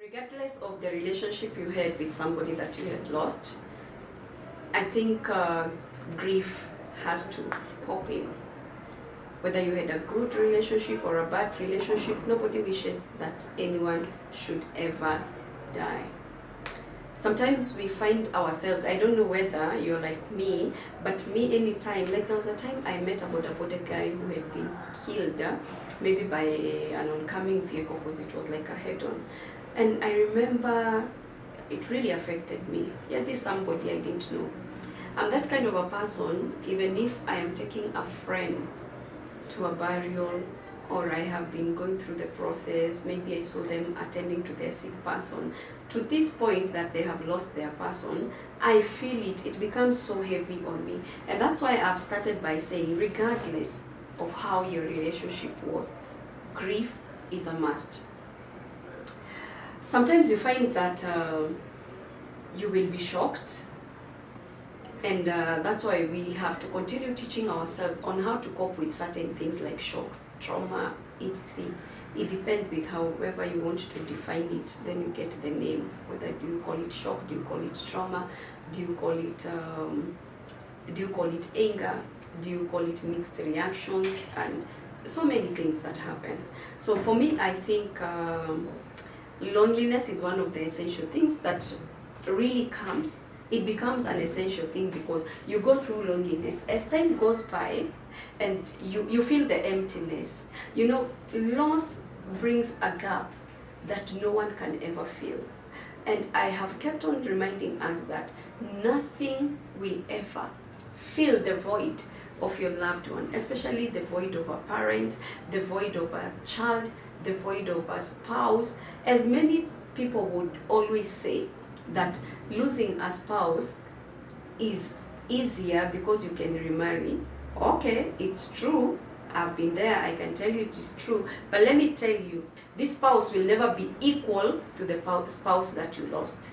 Regardless of the relationship you had with somebody that you had lost, I think grief has to pop in. Whether you had a good relationship or a bad relationship, nobody wishes that anyone should ever die. Sometimes we find ourselves, I don't know whether you're like me, but me anytime, like there was a time I met a boda guy who had been killed, maybe by an oncoming vehicle because it was like a head-on. And I remember it really affected me. Yeah, this somebody I didn't know. I'm that kind of a person, even if I am taking a friend to a burial or I have been going through the process, maybe I saw them attending to their sick person, to this point that they have lost their person, I feel it becomes so heavy on me. And that's why I've started by saying, regardless of how your relationship was, grief is a must. Sometimes you find that you will be shocked, and that's why we have to continue teaching ourselves on how to cope with certain things like shock, trauma, etc. It depends with however you want to define it, then you get the name. Whether do you call it shock, do you call it trauma, do you call it anger, do you call it mixed reactions, and so many things that happen. So for me, I think loneliness is one of the essential things that really comes. It becomes an essential thing because you go through loneliness. As time goes by and you feel the emptiness. You know, loss brings a gap that no one can ever fill. And I have kept on reminding us that nothing will ever fill the void of your loved one, especially the void of a parent, the void of a child, the void of a spouse. As many people would always say that losing a spouse is easier because you can remarry. Okay, it's true. I've been there. I can tell you it is true. But let me tell you, this spouse will never be equal to the spouse that you lost.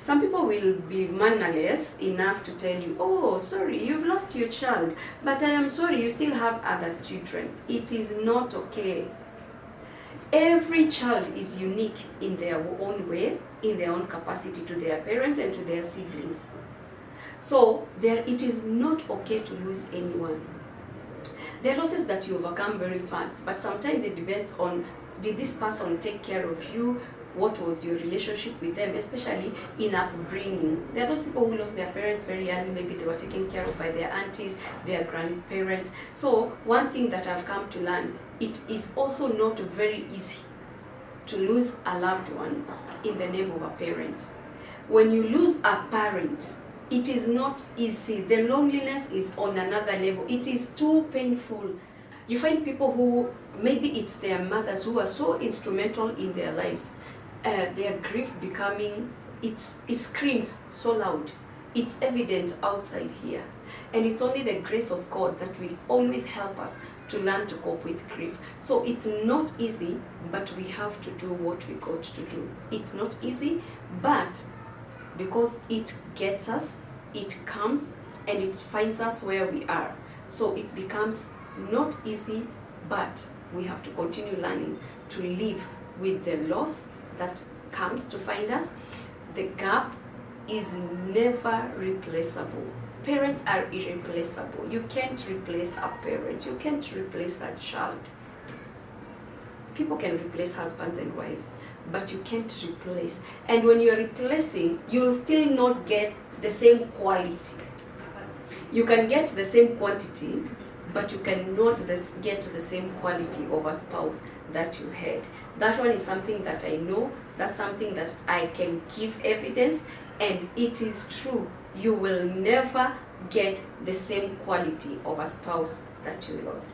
Some people will be mannerless enough to tell you, oh, sorry, you've lost your child, but I am sorry, you still have other children. It is not okay. Every child is unique in their own way, in their own capacity, to their parents and to their siblings. So it is not okay to lose anyone. There are losses that you overcome very fast, but sometimes it depends on, did this person take care of you? What was your relationship with them, especially in upbringing? There are those people who lost their parents very early. Maybe they were taken care of by their aunties, their grandparents. So one thing that I've come to learn, it is also not very easy to lose a loved one in the name of a parent. When you lose a parent, it is not easy. The loneliness is on another level. It is too painful. You find people who, maybe it's their mothers who are so instrumental in their lives. Their grief becoming, it screams so loud. It's evident outside here. And it's only the grace of God that will always help us to learn to cope with grief. So it's not easy, but we have to do what we got to do. It's not easy, but because it gets us, it comes, and it finds us where we are. So it becomes not easy, but we have to continue learning to live with the loss that comes to find us. The gap is never replaceable. Parents are irreplaceable. You can't replace a parent. You can't replace a child. People can replace husbands and wives, but you can't replace. And when you're replacing, you'll still not get the same quality. You can get the same quantity, but you cannot get the same quality of a spouse that you had. That one is something that I know. That's something that I can give evidence, and it is true. You will never get the same quality of a spouse that you lost.